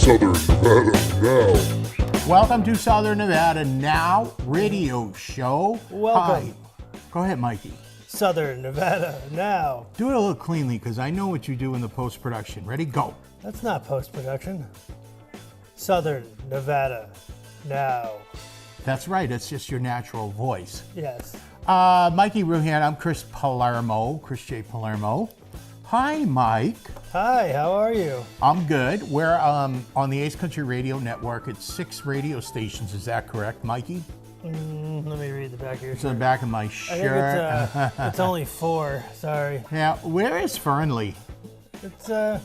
Southern Nevada Now. Welcome to Southern Nevada Now radio show. Welcome. Hi. Go ahead, Mikey. Southern Nevada Now. Do it a little cleanly because I know what you do in the post-production. Ready? Go. That's not post-production. Southern Nevada Now. That's right. It's just your natural voice. Yes. Mikey Ruhan. I'm Chris Palermo. Chris J. Palermo. Hi, Mike. Hi, how are you? I'm good. We're on the Ace Country Radio Network. It's 6 radio stations. Is that correct, Mikey? Let me read the back of your It's on shirt. the back of my I shirt. think it's only 4. Sorry. Now, where is Fernley? It's up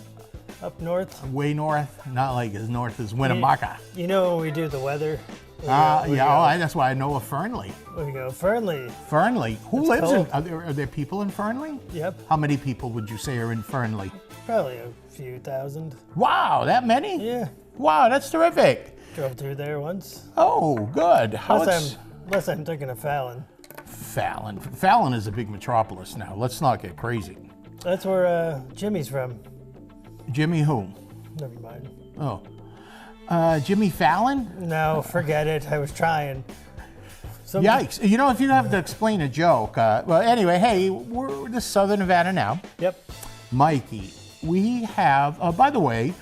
north. Way north? Not like as north as Winnemucca. You know when we do the weather? We That's why I know of Fernley. We go Fernley. Fernley. Who It's lives in? cold. Are there people in Fernley? Yep. How many people would you say are in Fernley? Probably a few thousand. Wow, that many? Yeah. Wow, that's terrific. Drove through there once. Oh, good. Unless I'm thinking of Fallon. Fallon? Fallon is a big metropolis now. Let's not get crazy. That's where Jimmy's from. Jimmy who? Never mind. Oh. Jimmy Fallon? No, forget it. I was trying. Yikes. You know, if you have to explain a joke. Well, anyway, hey, we're the Southern Nevada Now. Yep. Mikey, we have, by the way,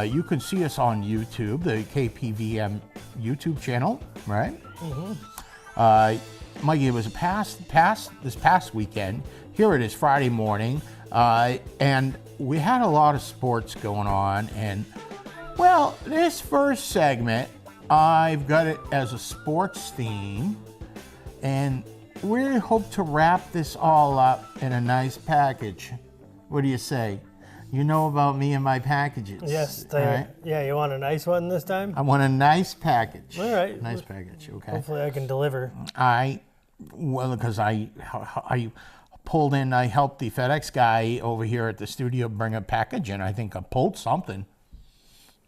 you can see us on YouTube, the KPVM YouTube channel, right? Mm-hmm. Mikey, it was this past weekend. Here it is, Friday morning, and we had a lot of sports going on. And, well, this first segment, I've got it as a sports theme, and we hope to wrap this all up in a nice package. What do you say? You know about me and my packages. Yes. right? Yeah, you want a nice one this time? I want a nice package. All right. Nice package, okay. Hopefully I can deliver. Because I pulled in, I helped the FedEx guy over here at the studio bring a package in. I think I pulled something,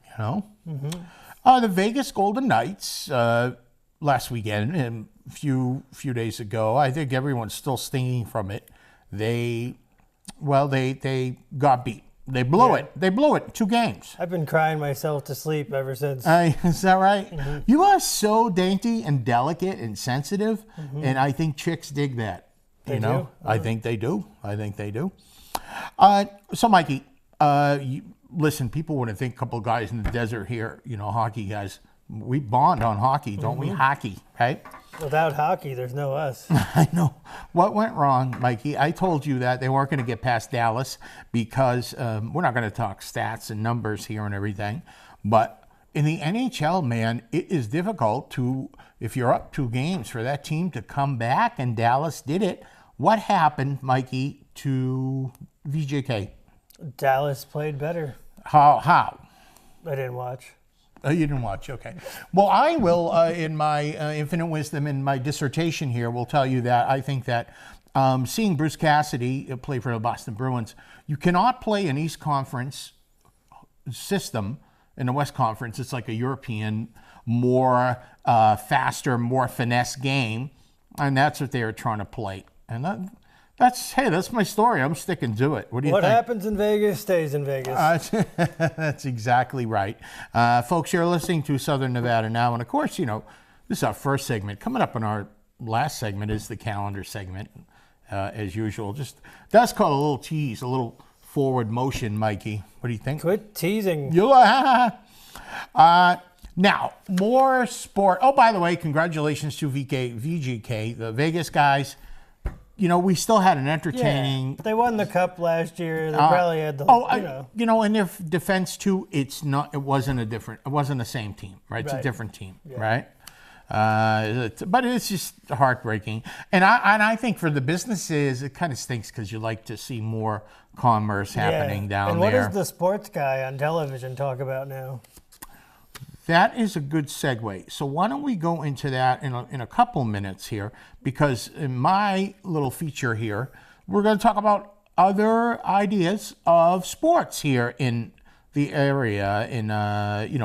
you know? Mm-hmm. The Vegas Golden Knights, last weekend, and a few days ago, I think everyone's still stinging from it. They got beat. They blew it. They blew it 2 games. I've been crying myself to sleep ever since. Is that right? Mm-hmm. You are so dainty and delicate and sensitive, and I think chicks dig that. They you know, do? I think they do. I think they do. So, Mikey, listen. People want to think a couple of guys in the desert here. You know, hockey guys. We bond on hockey, don't we? Hockey, right? Without hockey, there's no us. I know. What went wrong, Mikey? I told you that they weren't going to get past Dallas because we're not going to talk stats and numbers here and everything. But in the NHL, man, it is difficult if you're up 2 games, for that team to come back, and Dallas did it. What happened, Mikey, to VJK? Dallas played better. How? I didn't watch. You didn't watch, okay. Well, I will, in my infinite wisdom, in my dissertation here, will tell you that I think that seeing Bruce Cassidy play for the Boston Bruins, you cannot play an East Conference system in the West Conference. It's like a European, more faster, more finesse game, and that's what they were trying to play. And that's my story. I'm sticking to it. What do you think? What happens in Vegas stays in Vegas. That's exactly right. Folks, you're listening to Southern Nevada Now. And of course, you know, this is our first segment. Coming up in our last segment is the calendar segment, as usual. That's called a little tease, a little forward motion, Mikey. What do you think? Quit teasing. Now, more sport. Oh, by the way, congratulations to VGK, the Vegas guys. You know, we still had an entertaining. Yeah, they won the cup last year. They probably had the. You know, in their defense too, it wasn't the same team, right? It's a different team, right? But it's just heartbreaking, and I think for the businesses, it kind of stinks because you like to see more commerce happening down there. And what does the sports guy on television talk about now? That is a good segue. So why don't we go into that in a couple minutes here? Because in my little feature here, we're going to talk about other ideas of sports here in the area in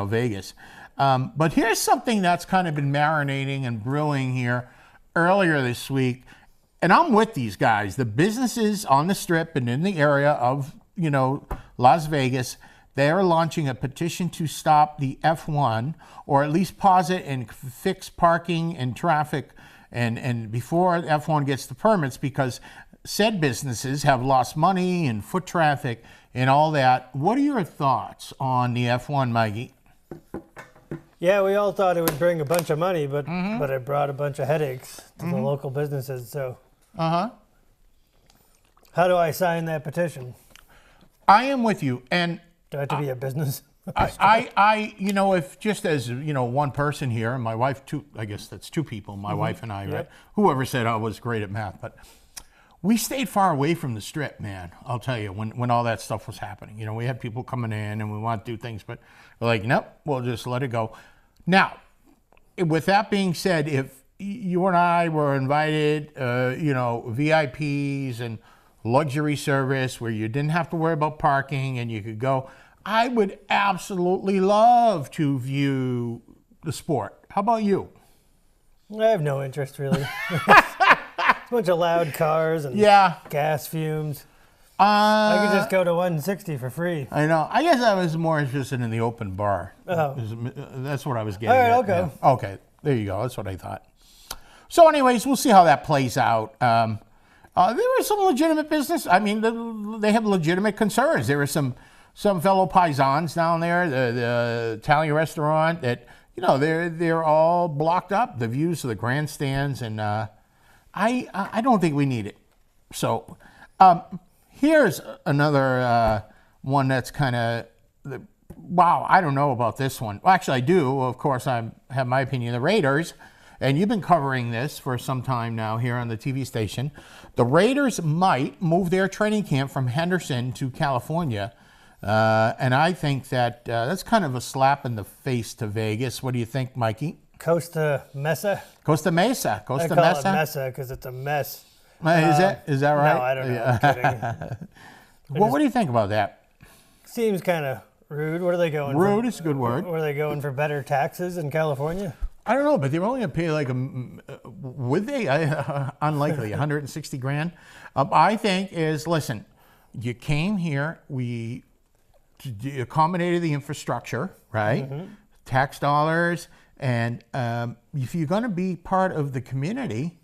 Vegas. But here's something that's kind of been marinating and brewing here earlier this week, and I'm with these guys. The businesses on the Strip and in the area of Las Vegas, They are launching a petition to stop the F1, or at least pause it and fix parking and traffic, and before F1 gets the permits, because said businesses have lost money and foot traffic and all that. What are your thoughts on the F1, Mikey? Yeah, we all thought it would bring a bunch of money, but it brought a bunch of headaches to the local businesses. So, how do I sign that petition? I am with you, and do I have to be a business? I, if just as one person here, and my wife, I guess that's two people, my wife and I, right? Whoever said I was great at math, but we stayed far away from the Strip, man. I'll tell you, when all that stuff was happening. We had people coming in and we want to do things, but we're like, nope, we'll just let it go. Now, with that being said, if you and I were invited, VIPs and luxury service where you didn't have to worry about parking and you could go, I would absolutely love to view the sport. How about you? I have no interest, really. A bunch of loud cars and gas fumes. I could just go to 160 for free. I know. I guess I was more interested in the open bar. Oh. That's what I was getting All right, at. I'll go. Yeah. Okay, there you go. That's what I thought. So anyways, we'll see how that plays out. There was some legitimate business. I mean, they have legitimate concerns. There were some fellow paisans down there, the Italian restaurant, that, they're all blocked up, the views of the grandstands, and I don't think we need it. So here's another one that's kind of, wow, I don't know about this one. Well, actually, I do. Of course, I have my opinion. The Raiders, and you've been covering this for some time now here on the TV station. The Raiders might move their training camp from Henderson to California. And I think that that's kind of a slap in the face to Vegas. What do you think, Mikey? Costa Mesa? Costa Mesa. I call it Mesa because it's a mess. Is that right? No, I don't know. I'm kidding. What do you think about that? Seems kind of rude. What are they going Rude for? is a good word. Were they going for better taxes in California? I don't know, but they were only going to pay like would they? Unlikely, 160 grand. I think listen, you came here, we accommodated the infrastructure, right? Tax dollars, and if you're going to be part of the community,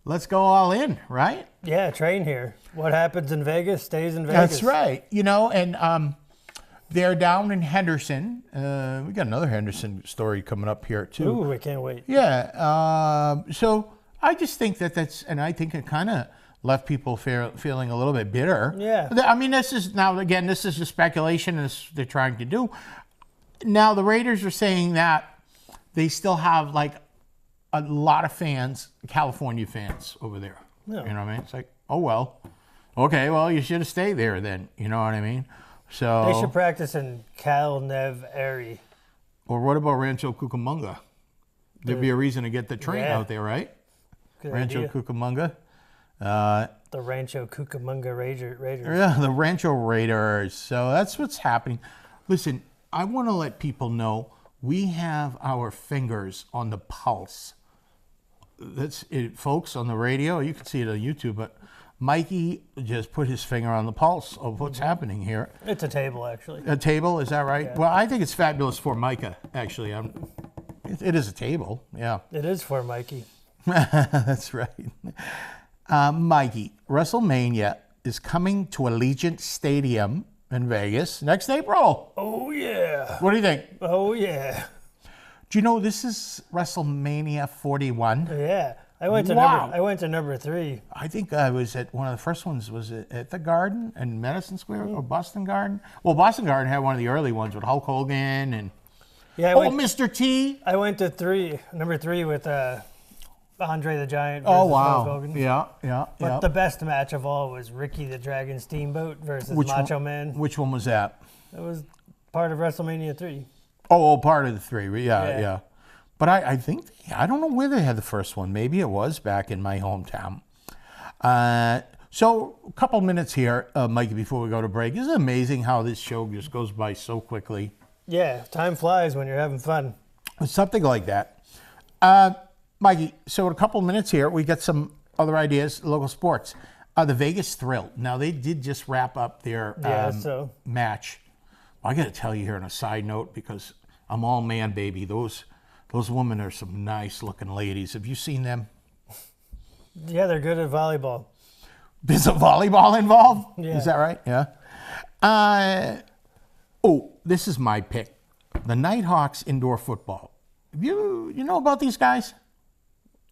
let's go all in, right? Yeah, train here. What happens in Vegas stays in Vegas. That's right. And they're down in Henderson. We got another Henderson story coming up here too. Ooh, I can't wait. Yeah. So I just think and I think it kind of left people feeling a little bit bitter. Yeah. I mean, this is just speculation as they're trying to do. Now, the Raiders are saying that they still have like a lot of fans, California fans over there. Yeah. You know what I mean? It's like, oh, well, okay, well, you should have stayed there then. You know what I mean? So they should practice in Cal Neve Airy. Or what about Rancho Cucamonga? There'd be a reason to get the train out there, right? Good Rancho idea. Cucamonga. The Rancho Cucamonga Raiders. Yeah, the Rancho Raiders. So that's what's happening. Listen, I want to let people know we have our fingers on the pulse. That's it, folks, on the radio. You can see it on YouTube, but Mikey just put his finger on the pulse of what's happening here. It's a table, actually. A table, is that right? Yeah. Well, I think it's fabulous for Micah, actually. It is a table, yeah. It is for Mikey. That's right. Mikey, WrestleMania is coming to Allegiant Stadium in Vegas next April. Oh, yeah. What do you think? Oh, yeah. Do you know this is WrestleMania 41? Yeah. I went to number 3. I think I was at one of the first ones. Was it at the Garden in Madison Square or Boston Garden? Well, Boston Garden had one of the early ones with Hulk Hogan and Mr. T. I went to number 3 with Andre the Giant versus Hulk Hogan. Yeah. But the best match of all was Ricky the Dragon Steamboat versus Macho Man. Which one was that? It was part of WrestleMania 3. Oh, part of the 3. Yeah. But I think, I don't know where they had the first one. Maybe it was back in my hometown. So a couple minutes here, Mikey, before we go to break. Isn't it amazing how this show just goes by so quickly? Yeah, time flies when you're having fun. Something like that. Mikey, so in a couple minutes here, we got some other ideas, local sports. The Vegas Thrill. Now, they did just wrap up their match. I got to tell you here on a side note, because I'm all man, baby. Those women are some nice looking ladies. Have you seen them? Yeah, they're good at volleyball. There's a volleyball involved? Yeah. Is that right? Yeah. This is my pick. The Nighthawks indoor football. You know about these guys?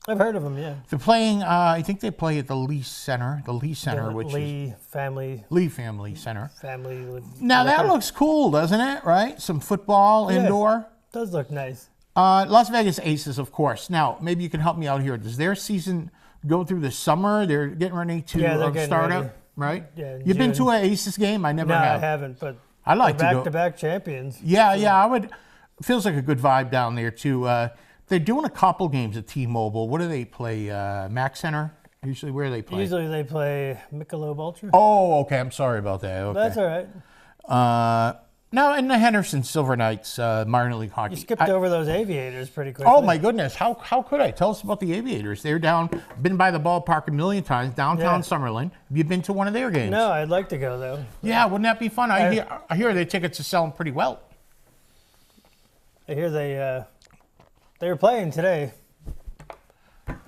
I've heard of them, yeah. They're playing, I think they play at the Lee Center. The Lee Center, The which is Lee Family Center. Now Liquor. that looks cool, doesn't it? Right? Some football Yeah. indoor. Does look nice. Las Vegas Aces, of course. Now, maybe you can help me out here. Does their season go through the summer? They're getting ready to Yeah, they're getting start ready. up, right? Yeah, in You've been June. to an Aces game? I never No, have. I haven't, but I like they're to go. back-to-back champions. Yeah, I would. Feels like a good vibe down there too. They're doing a couple games at T-Mobile. What do they play? Mac Center. Usually, where do they play? Usually they play Michelob Ultra. Oh, okay. I'm sorry about that. Okay. That's all right. Now in the Henderson Silver Knights minor league hockey. You skipped over those Aviators pretty quickly. Oh my goodness! How could I? Tell us about the Aviators. They're down. Been by the ballpark a million times. Downtown Yeah. Summerlin. Have you been to one of their games? No, I'd like to go though. Yeah, wouldn't that be fun? I hear their tickets are selling pretty well. I hear they were playing today.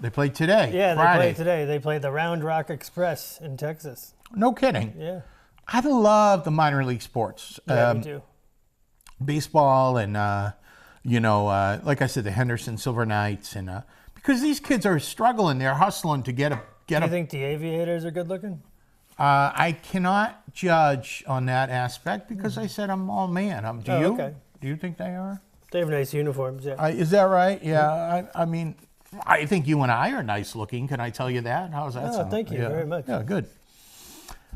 They played today. Yeah, they Friday. played today. They played the Round Rock Express in Texas. No kidding. Yeah, I love the minor league sports. yeah, me too. Baseball and like I said, the Henderson Silver Knights, and because these kids are struggling, they're hustling to get Do you a. think the Aviators are good looking? I cannot judge on that aspect because I said I'm all man. Do you? Okay. Do you think they are? They have nice uniforms. Yeah. Is that right? Yeah. I mean, I think you and I are nice looking. Can I tell you that? How's that sound? thank you Yeah. very much. Yeah, good.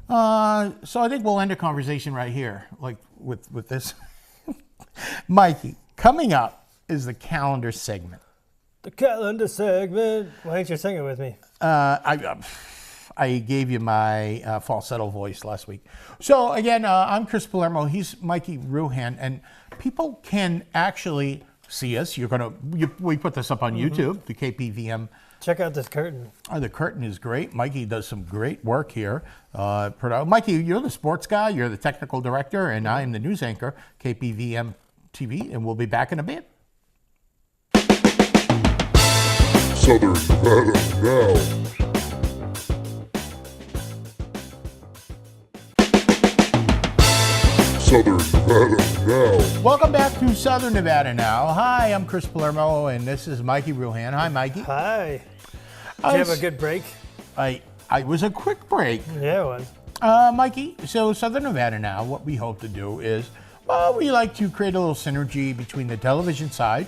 So I think we'll end the conversation right here, like with this. Mikey, coming up is the segment. The calendar segment. Why don't you sing it with me? I gave you my falsetto voice last week. So again, I'm Chris Palermo. He's Mikey Ruhan, and people can actually see us. We put this up on YouTube, the KPVM. Check out this curtain. The curtain is great. Mikey does some great work here. Mikey, you're the sports guy. You're the technical director, and I am the news anchor, KPVM TV, and we'll be back in a bit. Southern Nevada now. Southern Nevada now. Welcome back to Southern Nevada now. Hi, I'm Chris Palermo, and this is Mikey Ruhan. Hi, Mikey. Hi. Did you have a good break? I was a quick break. Yeah, it was. Mikey, so Southern Nevada now, what we hope to do is, we like to create a little synergy between the television side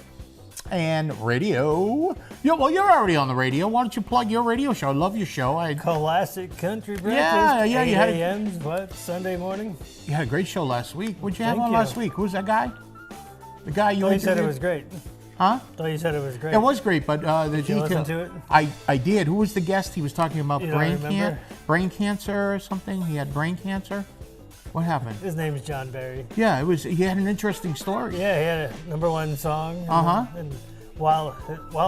and radio. You're already on the radio. Why don't you plug your radio show? I love your show. Classic Country Breakfast. Yeah, 8 you had a.m. Sunday morning? You had a great show last week. What'd you have Thank on you. last week? Who's that guy? The guy you Oh, you said it interviewed? was great. Huh? Oh, you said it was great. It was great, but the you detail. listen to it? I did. Who was the guest? He was talking about You don't remember? brain cancer or something. He had brain cancer. What happened? His name is John Barry. Yeah, he had an interesting story. Yeah, he had a #1 song. Uh-huh. And while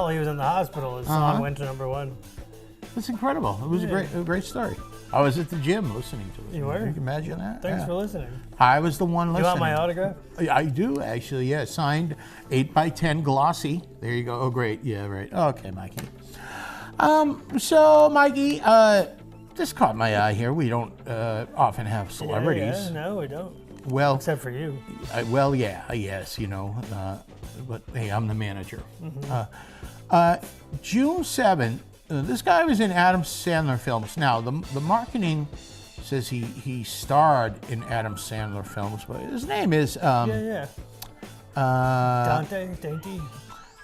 he was in the hospital, his song went to #1. It's incredible. It was a great story. I was at the gym listening to it. You were? You can imagine that? Thanks Yeah. for listening. I was the one You listening. want my autograph? I do, actually, yeah. Signed 8x10 glossy. There you go. Oh, great. Yeah, right. Okay, Mikey. So, Mikey, this caught my eye here. We don't often have celebrities. Yeah, no, we don't. Well, Except for you. yes, but hey, I'm the manager. June 7th, this guy was in Adam Sandler films. Now, the marketing says he starred in Adam Sandler films, but his name is Yeah. Dante, Dainty.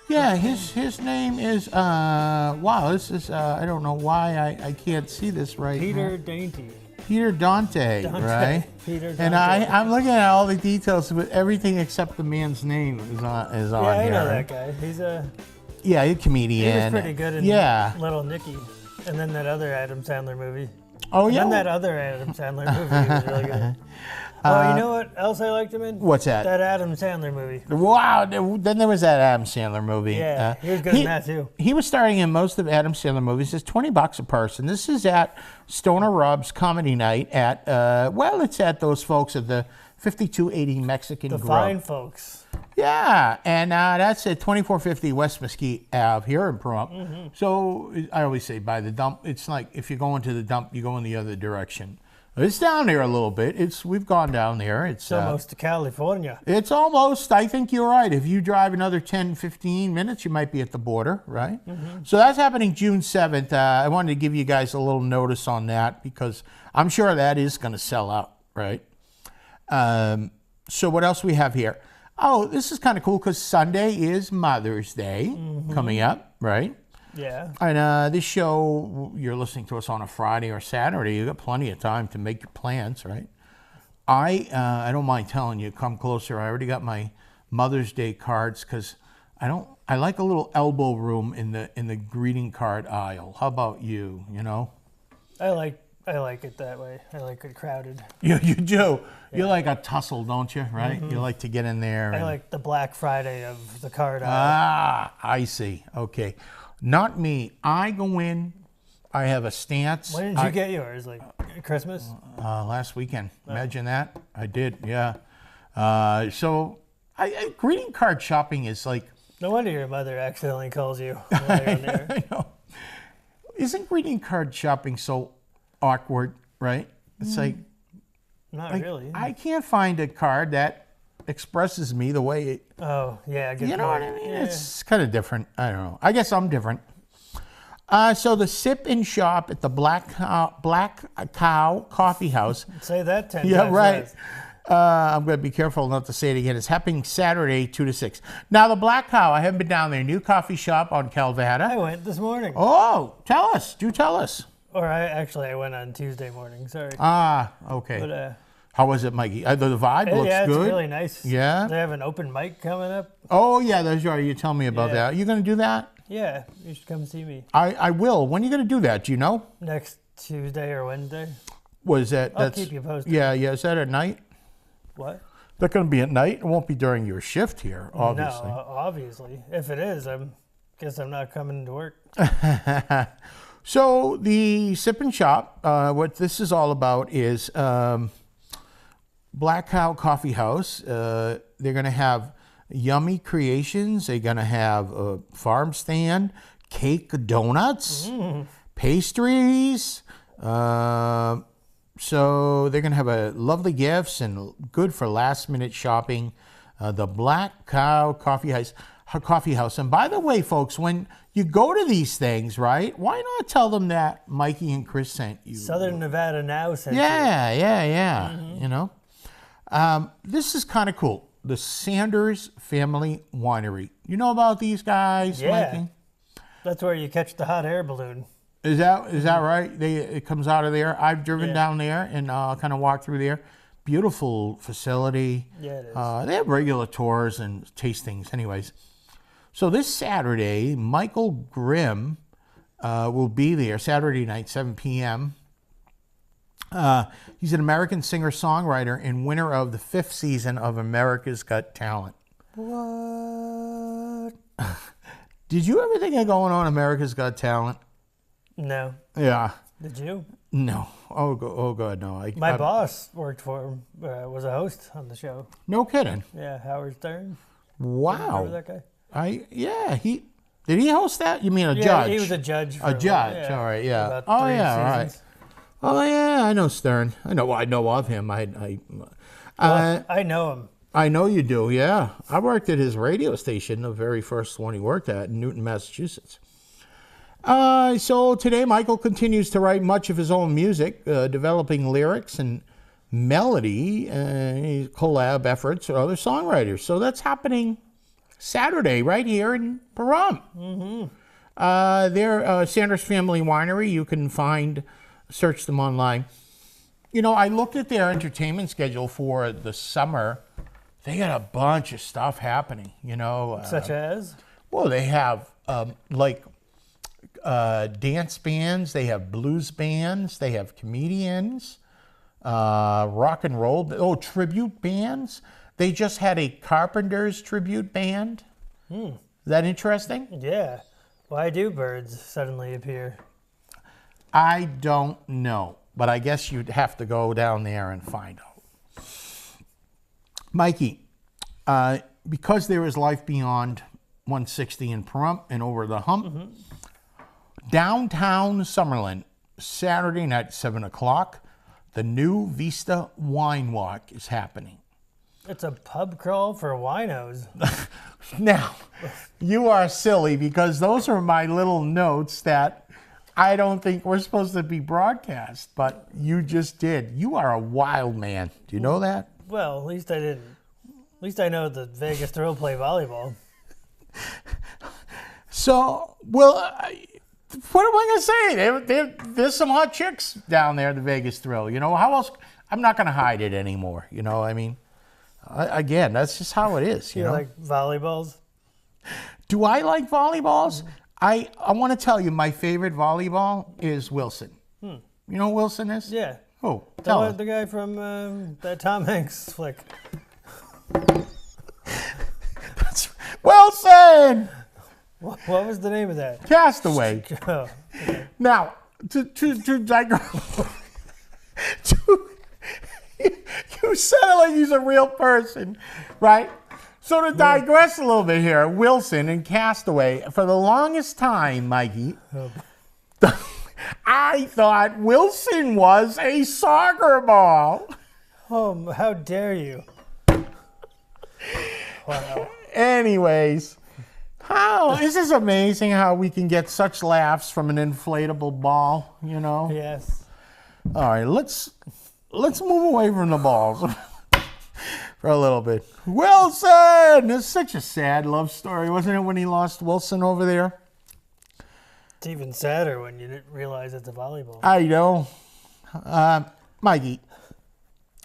yeah, his name is wow. This is I don't know why I can't see this right. Peter now. Dainty. Peter Dante, Dante. right? Peter And Dante. I'm looking at all the details, but everything except the man's name is on Yeah, here. I know that guy. He's a Comedian. he was pretty good in Yeah. Little Nicky, and then that other Adam Sandler movie. Oh And yeah. then that other Adam Sandler movie was really good. Oh, you know what else I liked him in? What's that? That Adam Sandler movie. Wow. Then there was that Adam Sandler movie. Yeah, he was good in that too. He was starring in most of Adam Sandler movies. It's $20 a person. This is at Stoner Rob's Comedy Night at it's at those folks at the 5280 Mexican The Grub. fine folks. Yeah, and that's at 2450 West Mesquite Ave here in Pahrump. So I always say by the dump, it's like if you're going to the dump, you go in the other direction. It's down there a little bit. We've gone down there. It's Almost to California. it's almost, I think you're right. If you drive another 10, 15 minutes, you might be at the border, right? So that's happening June 7th. I wanted to give you guys a little notice on that because I'm sure that is going to sell out, right? So what else we have here? Oh, this is kind of cool because Sunday is Mother's Day coming up, right? Yeah. And this show, you're listening to us on a Friday or Saturday. You got plenty of time to make your plans, right? I don't mind telling you, come closer. I already got my Mother's Day cards because I like a little elbow room in the greeting card aisle. How about you? You know, I like it that way. I like it crowded. you do. You like a tussle, don't you? Right? You like to get in there. I and- like the Black Friday of the card aisle. Ah, I see. Okay. Not me. I go in. I have a stance. When did you get yours? Like Christmas? Last weekend. Imagine that. I did. Yeah. So, greeting card shopping is like. No wonder your mother accidentally calls you while you're in there. I know. Isn't greeting card shopping so awkward? Right. It's like Not like, really. I can't find a card that expresses me the way it. Oh, yeah. You know what I mean? Yeah. It's kind of different. I don't know. I guess I'm different. So the Sip and Shop at the Black Cow Coffee House. Say that 10 Yeah, times. right. fast. I'm going to be careful not to say it again. It's happening Saturday, 2 to 6. Now, the Black Cow, I haven't been down there. New coffee shop on I Calvada. went this morning. Oh, tell us. Do tell us. Or I went on Tuesday morning. Sorry. Ah, okay. But How was it, Mikey? The vibe looks yeah, it's good. really nice. Yeah? They have an open mic coming up. Oh, yeah, that's right. You tell me about Yeah. that. You going to do that? Yeah, you should come see me I will. When are you going to do that? Do you know? next Tuesday or Wednesday. Was that? I'll keep you posted. Yeah. Is that at night? What? That's going to be at night. It won't be during your shift here, obviously. No, obviously. If it is, guess I'm not coming to work. So the Sip and Shop, what this is all about is Black Cow Coffee House. They're going to have yummy creations. They're going to have a farm stand, cake, donuts, pastries. So they're going to have a lovely gifts and good for last minute shopping. The Black Cow Coffee House. And by the way, folks, when you go to these things, right, why not tell them that Mikey and Chris sent you? Southern Nevada Now sent you. Yeah. You know, this is kind of cool. The Sanders Family Winery. You know about these guys, Yeah. Mikey? That's where you catch the hot air balloon. Is that right? It comes out of there. I've driven Yeah. down there and kind of walked through there. Beautiful facility. Yeah, it is. They have regular tours and tastings. Anyways, so this Saturday, Michael Grimm will be there. Saturday night, 7 p.m. He's an American singer-songwriter and winner of the 5th season of America's Got Talent. What? Did you ever think of going on America's Got Talent? No. Yeah. Did you? No. Oh God, no. My boss worked for him, was a host on the show. No kidding. Yeah, Howard Stern. Wow. Remember that guy? Did he host that? You mean a Yeah, judge? he was a judge. For A judge, while, all right, yeah. About Oh, 3 yeah, all right. seasons. Oh yeah, I know Stern. I know of him. Well, I know him. I know you do. Yeah, I worked at his radio station, the very first one he worked at in Newton, Massachusetts. So today, Michael continues to write much of his own music, developing lyrics and melody, collab efforts with other songwriters. So that's happening Saturday right here in Pahrump. They're Sanders Family Winery. You can search them online. You know, I looked at their entertainment schedule for the summer. They got a bunch of stuff happening, you know. Such as? Well, they have dance bands, they have blues bands, they have comedians, rock and roll, tribute bands. They just had a Carpenters tribute band. Is that interesting? Yeah. Why do birds suddenly appear? I don't know, but I guess you'd have to go down there and find out. Mikey, because there is life beyond 160 in Pahrump and over the hump, downtown Summerlin, Saturday night, 7 o'clock, the new Vista Wine Walk is happening. It's a pub crawl for winos. Now, you are silly because those are my little notes that I don't think we're supposed to be broadcast, but you just did. You are a wild man. Do you know that? Well, at least I didn't. At least I know the Vegas Thrill play volleyball. So, well, what am I going to say? There's some hot chicks down there at the Vegas Thrill. You know, how else? I'm not going to hide it anymore. You know, I mean, again, that's just how it is. You know? Like volleyballs? Do I like volleyballs? I want to tell you, my favorite volleyball is Wilson. You know who Wilson is? Yeah. Oh, tell us. The guy from that Tom Hanks flick. That's Wilson! What was the name of that? Castaway. Oh, okay. Now, to digress, you sound like he's a real person, right? So to digress a little bit here, Wilson and Castaway, for the longest time, Mikey, I thought Wilson was a soccer ball. Oh, how dare you? Wow. Anyways, this is amazing how we can get such laughs from an inflatable ball, you know? Yes. All right, let's move away from the balls for a little bit. Wilson! It's such a sad love story, wasn't it, when he lost Wilson over there? It's even sadder when you didn't realize it's a volleyball. I know. Mikey,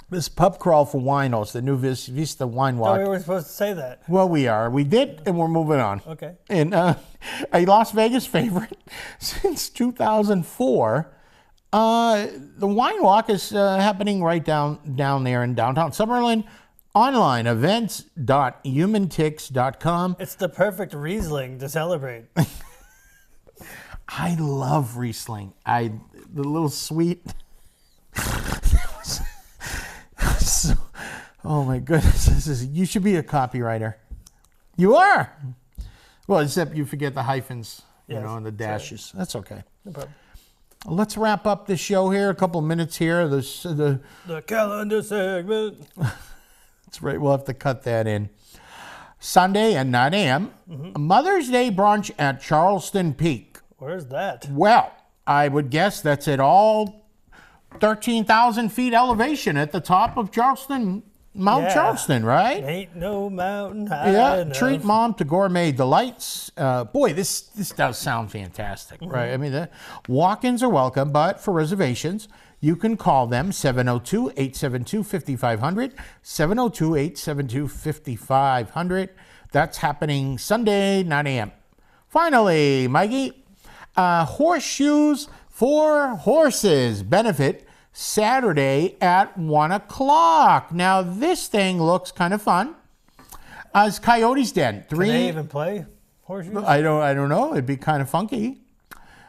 this pub crawl for winos, the new Vista Wine Walk. Oh, we were supposed to say that. Well, we are. We did, and we're moving on. Okay. And a Las Vegas favorite since 2004. The Wine Walk is happening right down there in downtown Summerlin. Online, events.humantix.com. It's the perfect Riesling to celebrate. I love Riesling. The little sweet. Oh my goodness! You should be a copywriter. You are. Well, except you forget the hyphens, you know, and the dashes. Sorry. That's okay. No problem. Let's wrap up the show here. A couple minutes here. The calendar segment. That's right. We'll have to cut that in. Sunday at 9 a.m. Mother's Day brunch at Charleston Peak. Where's that? Well, I would guess that's at all 13,000 feet elevation at the top of Mount Charleston, right? Ain't no mountain high enough. Treat mom to gourmet delights. Boy, this does sound fantastic, right? I mean, the walk-ins are welcome, but for reservations, you can call them 702-872-5500, 702-872-5500. That's happening Sunday, 9 a.m. Finally, Mikey, Horseshoes for Horses benefit Saturday at 1 o'clock. Now, this thing looks kind of fun. It's Coyote's Den. Can they even play horseshoes? I don't know. It'd be kind of funky.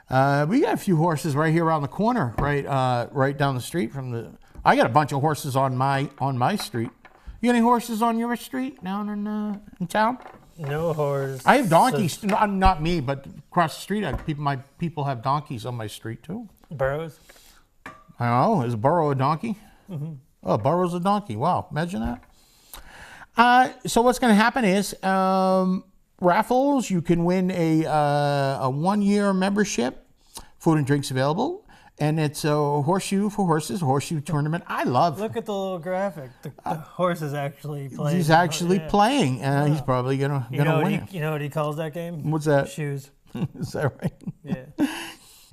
We got a few horses right here around the corner, right down the street from the. I got a bunch of horses on my street. You got any horses on your street down in town? No horse. I have donkeys. Not me, but across the street, my people have donkeys on my street too. Burros. I don't know. Is a burro a donkey? Mm-hmm. Oh, a burro's a donkey. Wow, imagine that. So what's going to happen is raffles. You can win a 1-year membership, food and drinks available, and it's a horseshoe for horses, a horseshoe tournament. I love. Look at the little graphic. The horse is actually playing. He's actually playing. He's probably gonna win. You know what he calls that game? What's that? Shoes. Is that right? Yeah.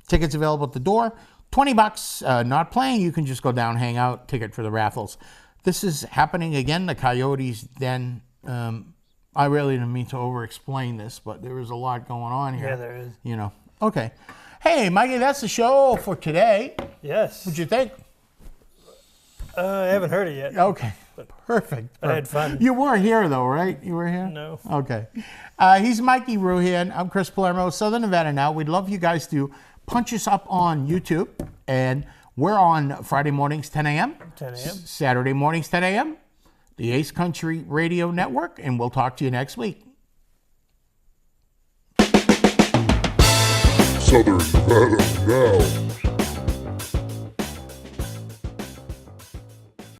Tickets available at the door. $20. Not playing. You can just go down, hang out. Ticket for the raffles. This is happening again. The Coyotes Den. I really didn't mean to over-explain this, but there is a lot going on here. Yeah, there is. You know. Okay. Hey, Mikey, that's the show for today. Yes. What'd you think? I haven't heard it yet. Okay. Perfect. I had fun. You were here, though, right? You were here? No. Okay. He's Mikey Ruhan. I'm Chris Palermo, Southern Nevada Now. We'd love you guys to punch us up on YouTube. And we're on Friday mornings, 10 a.m. 10 a.m. Saturday mornings, 10 a.m. the Ace Country Radio Network, and we'll talk to you next week. Southern Nevada now.